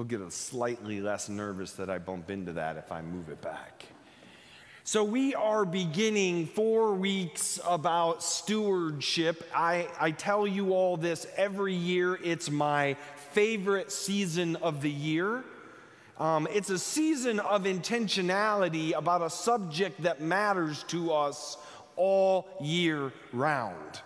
You'll get a slightly less nervous that I bump into that if I move it back. So we are beginning 4 weeks about stewardship. I tell you all this every year. It's my favorite season of the year. It's a season of intentionality about a subject that matters to us all year round.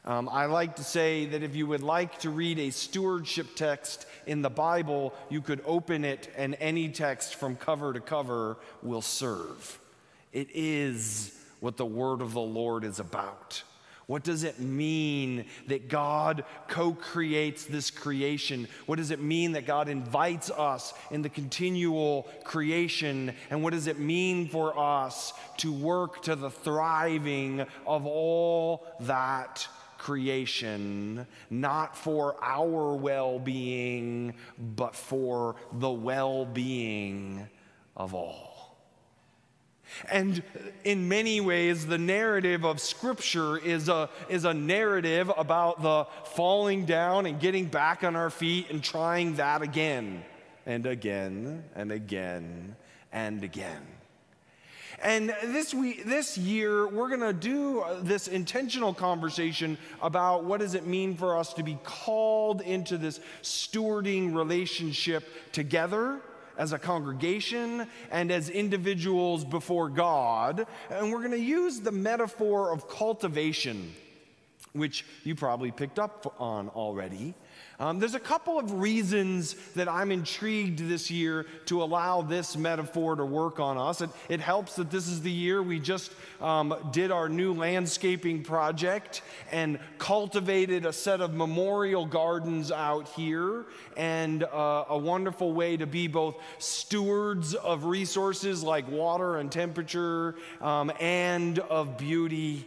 I like to say that if you would like to read a stewardship text in the Bible, you could open it and any text from cover to cover will serve. It is what the word of the Lord is about. What does it mean that God co-creates this creation? What does it mean that God invites us in the continual creation? And what does it mean for us to work to the thriving of all that creation, not for our well-being, but for the well-being of all? And in many ways, the narrative of Scripture is a narrative about the falling down and getting back on our feet and trying that again and again and again and again. And this year, we're going to do this intentional conversation about what does it mean for us to be called into this stewarding relationship together as a congregation and as individuals before God. And we're going to use the metaphor of cultivation, which you probably picked up on already. There's a couple of reasons that I'm intrigued this year to allow this metaphor to work on us. It helps that this is the year we just did our new landscaping project and cultivated a set of memorial gardens out here, and a wonderful way to be both stewards of resources like water and temperature, and of beauty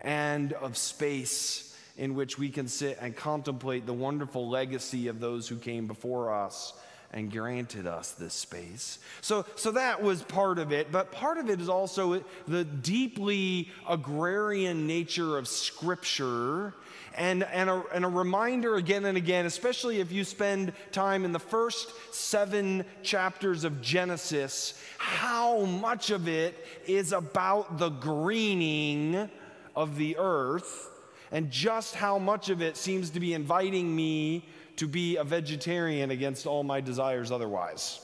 and of space in which we can sit and contemplate the wonderful legacy of those who came before us and granted us this space. So that was part of it, but part of it is also the deeply agrarian nature of Scripture, and a reminder again and again, especially if you spend time in the first 7 chapters of Genesis, how much of it is about the greening of the earth, and just how much of it seems to be inviting me to be a vegetarian against all my desires otherwise.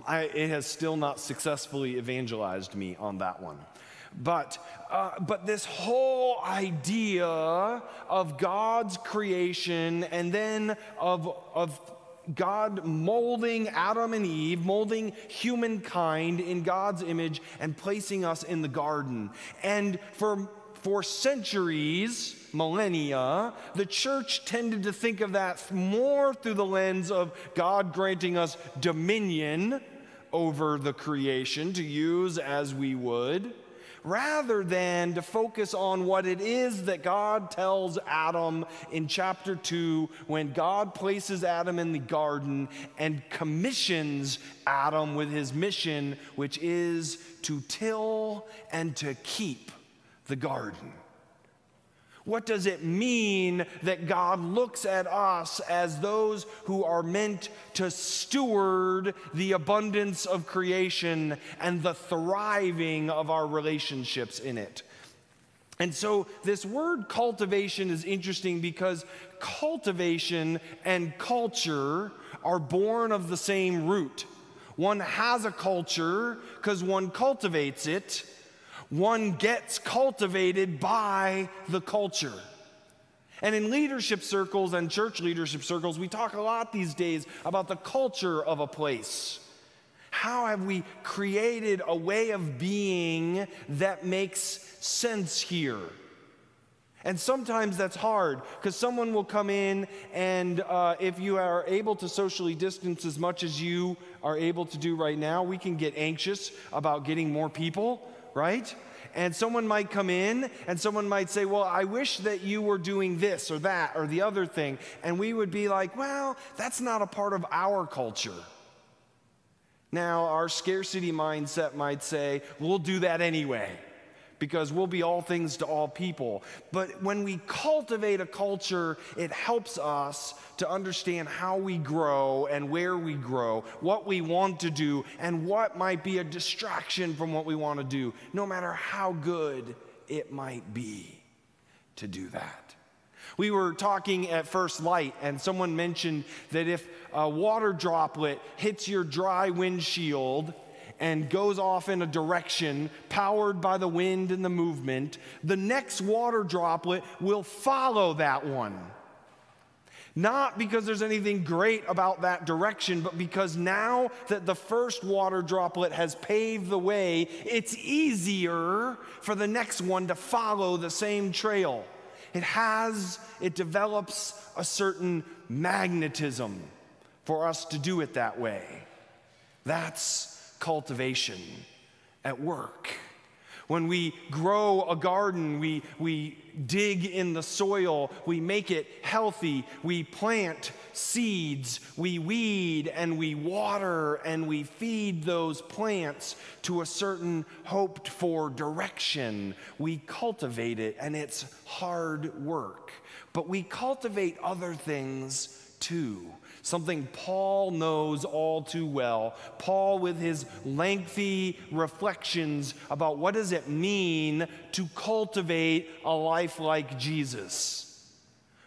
It has still not successfully evangelized me on that one. But this whole idea of God's creation, and then of God molding Adam and Eve, molding humankind in God's image and placing us in the garden. And for centuries, millennia, the church tended to think of that more through the lens of God granting us dominion over the creation to use as we would, rather than to focus on what it is that God tells Adam in chapter 2 when God places Adam in the garden and commissions Adam with his mission, which is to till and to keep the garden. What does it mean that God looks at us as those who are meant to steward the abundance of creation and the thriving of our relationships in it? And so this word cultivation is interesting because cultivation and culture are born of the same root. One has a culture because one cultivates it. One gets cultivated by the culture. And in leadership circles and church leadership circles, we talk a lot these days about the culture of a place. How have we created a way of being that makes sense here? And sometimes that's hard because someone will come in and if you are able to socially distance as much as you are able to do right now, we can get anxious about getting more people, right? And someone might come in and someone might say, well, I wish that you were doing this or that or the other thing. And we would be like, well, that's not a part of our culture. Now, our scarcity mindset might say, we'll do that anyway, because we'll be all things to all people. But when we cultivate a culture, it helps us to understand how we grow and where we grow, what we want to do, and what might be a distraction from what we want to do, no matter how good it might be to do that. We were talking at First Light, and someone mentioned that if a water droplet hits your dry windshield and goes off in a direction powered by the wind and the movement, the next water droplet will follow that one. Not because there's anything great about that direction, but because now that the first water droplet has paved the way, it's easier for the next one to follow the same trail. It develops a certain magnetism for us to do it that way. That's cultivation at work. When we grow a garden, we dig in the soil, we make it healthy, we plant seeds, we weed and we water and we feed those plants to a certain hoped for direction. We cultivate it, and it's hard work. But we cultivate other things too. Something Paul knows all too well. Paul, with his lengthy reflections about what does it mean to cultivate a life like Jesus.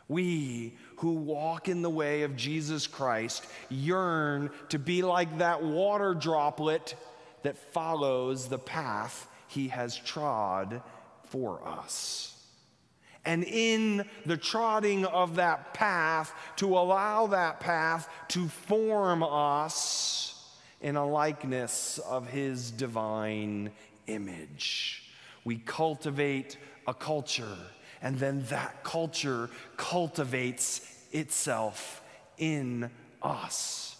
We who walk in the way of Jesus Christ yearn to be like that water droplet that follows the path he has trod for us. And in the trotting of that path, to allow that path to form us in a likeness of his divine image. We cultivate a culture, and then that culture cultivates itself in us.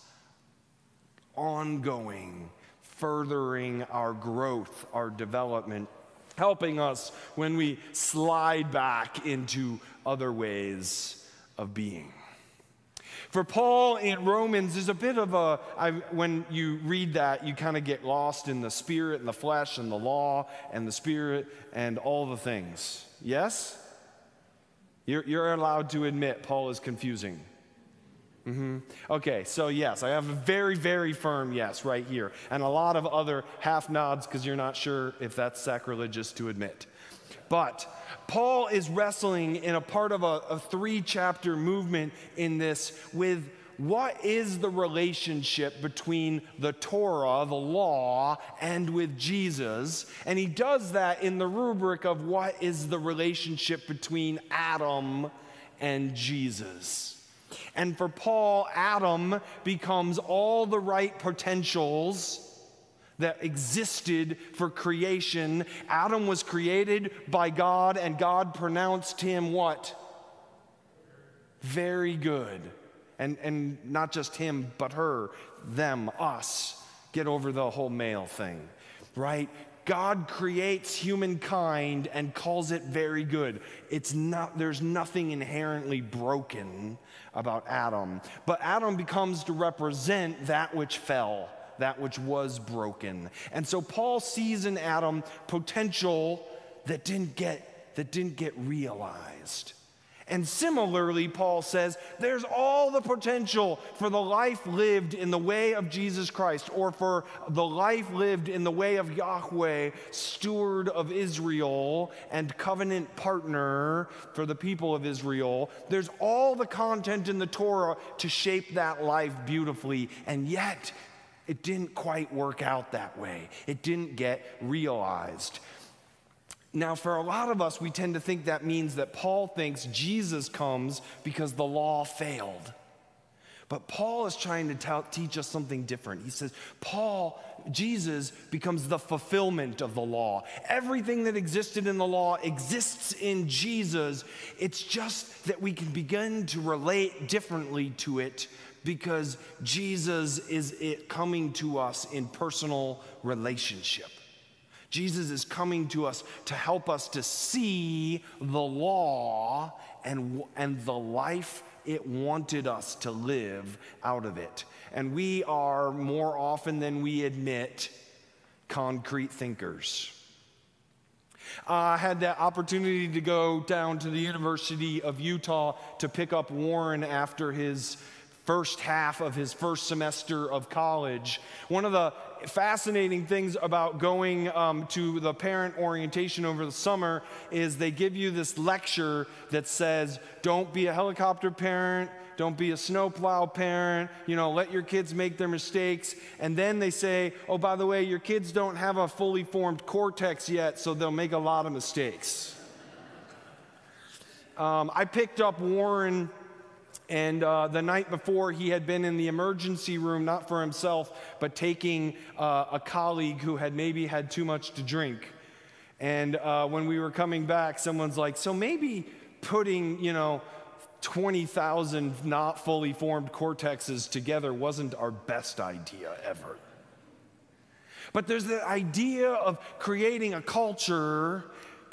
Ongoing, furthering our growth, our development, helping us when we slide back into other ways of being. For Paul in Romans, there's a bit of when you read that, you kind of get lost in the spirit and the flesh and the law and the spirit and all the things. Yes? You're allowed to admit Paul is confusing. Okay, so yes, I have a very, very firm yes right here, and a lot of other half nods because you're not sure if that's sacrilegious to admit. But Paul is wrestling in a part of a 3-chapter movement in this with what is the relationship between the Torah, the law, and with Jesus. And he does that in the rubric of what is the relationship between Adam and Jesus. And for Paul, Adam becomes all the right potentials that existed for creation. Adam was created by God, and God pronounced him what? Very good. And not just him, but her, them, us. Get over the whole male thing, right? God creates humankind and calls it very good. There's nothing inherently broken about Adam. But Adam becomes to represent that which fell, that which was broken. And so Paul sees in Adam potential that didn't get realized. And similarly, Paul says, there's all the potential for the life lived in the way of Jesus Christ, or for the life lived in the way of Yahweh, steward of Israel and covenant partner for the people of Israel. There's all the content in the Torah to shape that life beautifully, and yet it didn't quite work out that way. It didn't get realized. Now, for a lot of us, we tend to think that means that Paul thinks Jesus comes because the law failed. But Paul is trying to teach us something different. He says, Jesus becomes the fulfillment of the law. Everything that existed in the law exists in Jesus. It's just that we can begin to relate differently to it because Jesus is it coming to us in personal relationship. Jesus is coming to us to help us to see the law and the life it wanted us to live out of it. And we are, more often than we admit, concrete thinkers. I had the opportunity to go down to the University of Utah to pick up Warren after his first half of his first semester of college. One of the fascinating things about going to the parent orientation over the summer is they give you this lecture that says, don't be a helicopter parent, don't be a snowplow parent, let your kids make their mistakes. And then they say, oh, by the way, your kids don't have a fully formed cortex yet, so they'll make a lot of mistakes. I picked up Warren, and the night before, he had been in the emergency room, not for himself, but taking a colleague who had maybe had too much to drink. And when we were coming back, someone's like, so maybe putting, 20,000 not fully formed cortexes together wasn't our best idea ever. But there's the idea of creating a culture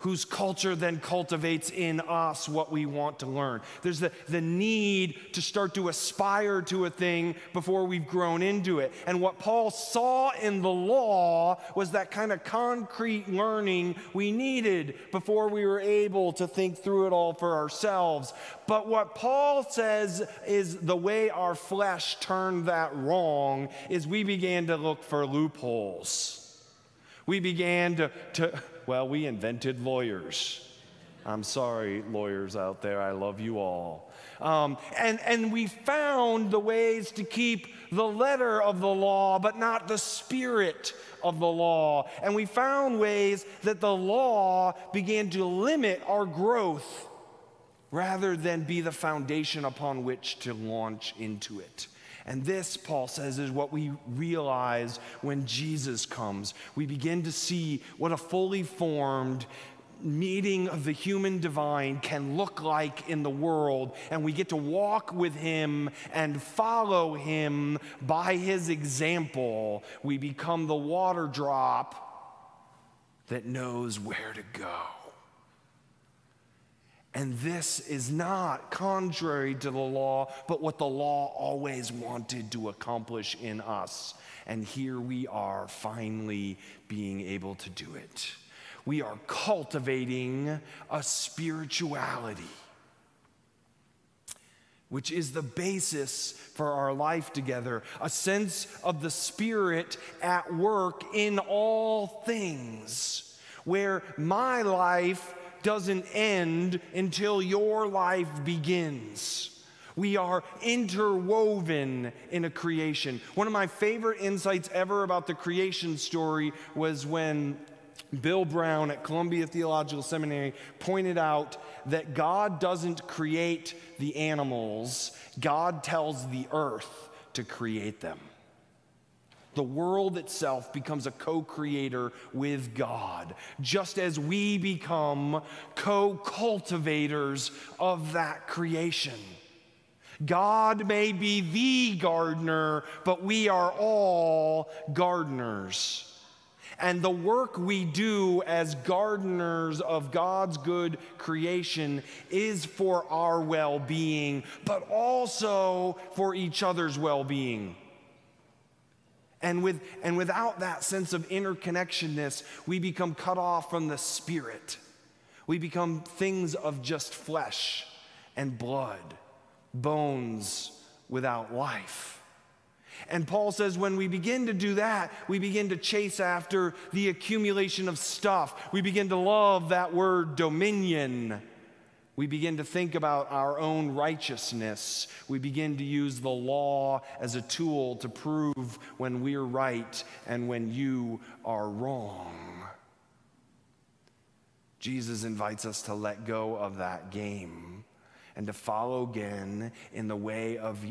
whose culture then cultivates in us what we want to learn. There's the need to start to aspire to a thing before we've grown into it. And what Paul saw in the law was that kind of concrete learning we needed before we were able to think through it all for ourselves. But what Paul says is the way our flesh turned that wrong is we began to look for loopholes. We began we invented lawyers. I'm sorry, lawyers out there, I love you all. And we found the ways to keep the letter of the law, but not the spirit of the law. And we found ways that the law began to limit our growth rather than be the foundation upon which to launch into it. And this, Paul says, is what we realize when Jesus comes. We begin to see what a fully formed meeting of the human divine can look like in the world, and we get to walk with him and follow him by his example. We become the water drop that knows where to go. And this is not contrary to the law, but what the law always wanted to accomplish in us. And here we are finally being able to do it. We are cultivating a spirituality, which is the basis for our life together, a sense of the Spirit at work in all things, where my life doesn't end until your life begins. We are interwoven in a creation. One of my favorite insights ever about the creation story was when Bill Brown at Columbia Theological Seminary pointed out that God doesn't create the animals, God tells the earth to create them. The world itself becomes a co-creator with God, just as we become co-cultivators of that creation. God may be the gardener, but we are all gardeners. And the work we do as gardeners of God's good creation is for our well-being, but also for each other's well-being. And without that sense of interconnectedness, we become cut off from the Spirit. We become things of just flesh and blood, bones without life. And Paul says when we begin to do that, we begin to chase after the accumulation of stuff. We begin to love that word dominion. We begin to think about our own righteousness. We begin to use the law as a tool to prove when we're right and when you are wrong. Jesus invites us to let go of that game and to follow again in the way of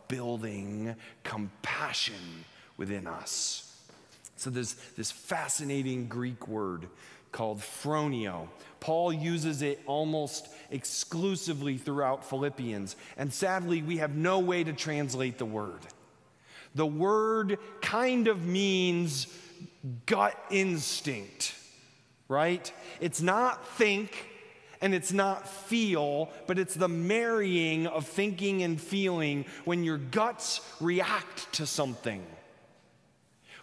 building compassion within us. So there's this fascinating Greek word called phronio. Paul uses it almost exclusively throughout Philippians, and sadly, we have no way to translate the word. The word kind of means gut instinct, right? It's not think and it's not feel, but it's the marrying of thinking and feeling when your guts react to something.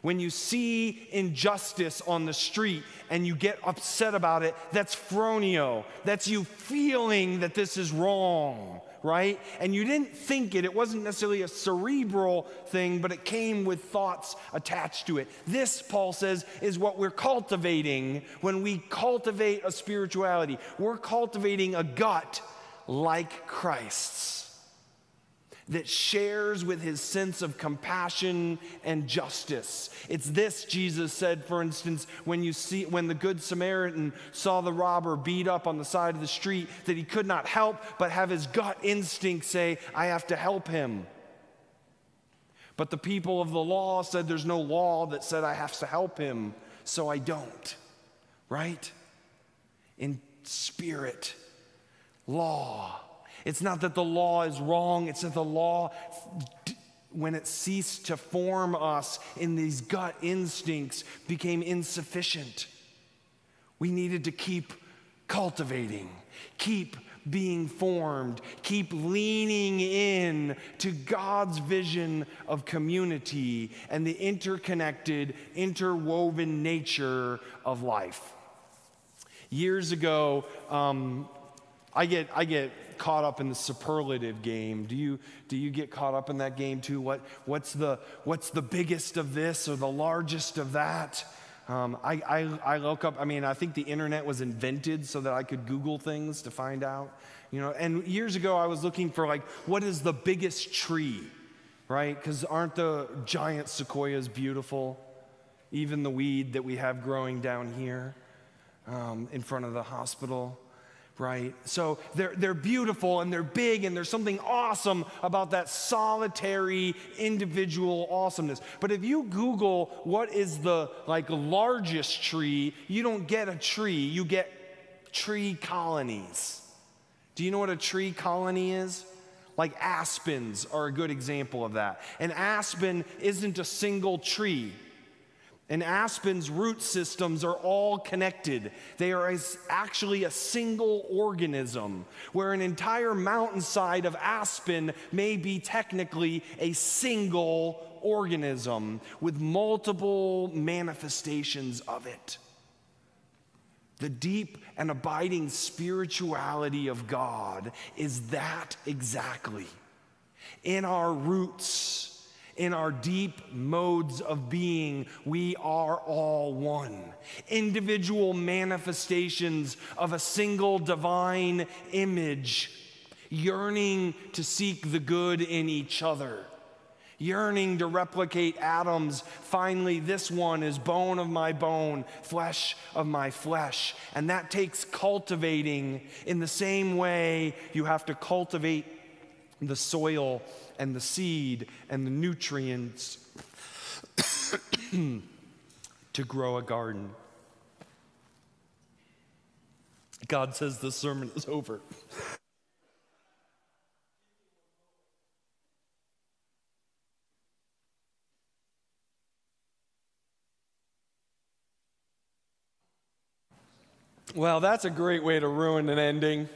When you see injustice on the street and you get upset about it, that's phroneo. That's you feeling that this is wrong, right? And you didn't think it. It wasn't necessarily a cerebral thing, but it came with thoughts attached to it. This, Paul says, is what we're cultivating when we cultivate a spirituality. We're cultivating a gut like Christ's, that shares with his sense of compassion and justice. It's this, Jesus said, for instance, when the Good Samaritan saw the robber beat up on the side of the street, that he could not help but have his gut instinct say, I have to help him. But the people of the law said there's no law that said I have to help him, so I don't, right? In spirit, law. It's not that the law is wrong, it's that the law, when it ceased to form us in these gut instincts, became insufficient. We needed to keep cultivating, keep being formed, keep leaning in to God's vision of community and the interconnected, interwoven nature of life. Years ago, I get caught up in the superlative game. Do you get caught up in that game too? What's the biggest of this or the largest of that? I look up. I think the internet was invented so that I could Google things to find out. And years ago I was looking for what is the biggest tree, right? Because aren't the giant sequoias beautiful? Even the weed that we have growing down here in front of the hospital. Right? So they're beautiful and they're big and there's something awesome about that solitary individual awesomeness. But if you Google what is the largest tree, you don't get a tree, you get tree colonies. Do you know what a tree colony is? Like aspens are a good example of that. An aspen isn't a single tree. And aspen's root systems are all connected. They are actually a single organism, where an entire mountainside of aspen may be technically a single organism with multiple manifestations of it. The deep and abiding spirituality of God is that exactly. In our roots, in our deep modes of being, we are all one. Individual manifestations of a single divine image, yearning to seek the good in each other, yearning to replicate Adam's, finally this one is bone of my bone, flesh of my flesh. And that takes cultivating in the same way you have to cultivate the soil and the seed and the nutrients to grow a garden. God says the sermon is over. Well, that's a great way to ruin an ending.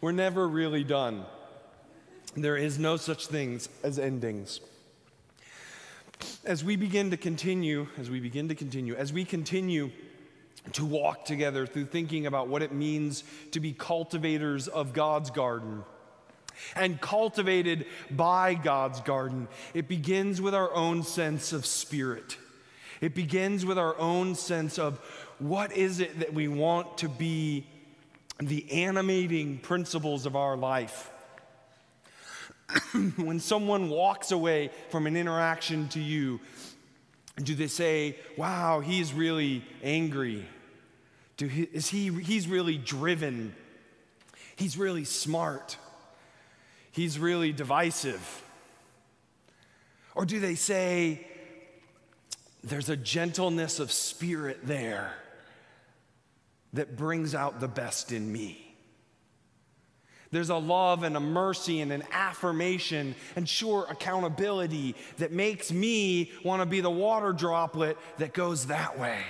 We're never really done. There is no such things as endings. As we continue to walk together through thinking about what it means to be cultivators of God's garden and cultivated by God's garden, it begins with our own sense of spirit. It begins with our own sense of what is it that we want to be the animating principles of our life. When someone walks away from an interaction to you, do they say, wow, he's really angry? He's really driven? He's really smart? He's really divisive? Or do they say, there's a gentleness of spirit there that brings out the best in me? There's a love and a mercy and an affirmation and sure accountability that makes me want to be the water droplet that goes that way.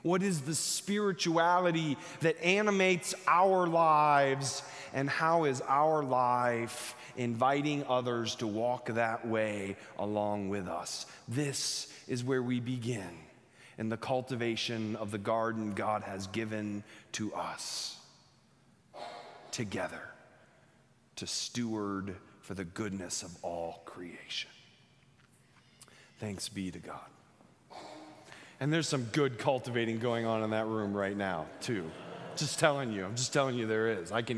What is the spirituality that animates our lives? And how is our life inviting others to walk that way along with us? This is where we begin in the cultivation of the garden God has given to us together to steward for the goodness of all creation. Thanks be to God. And there's some good cultivating going on in that room right now, too. I'm just telling you there is. I can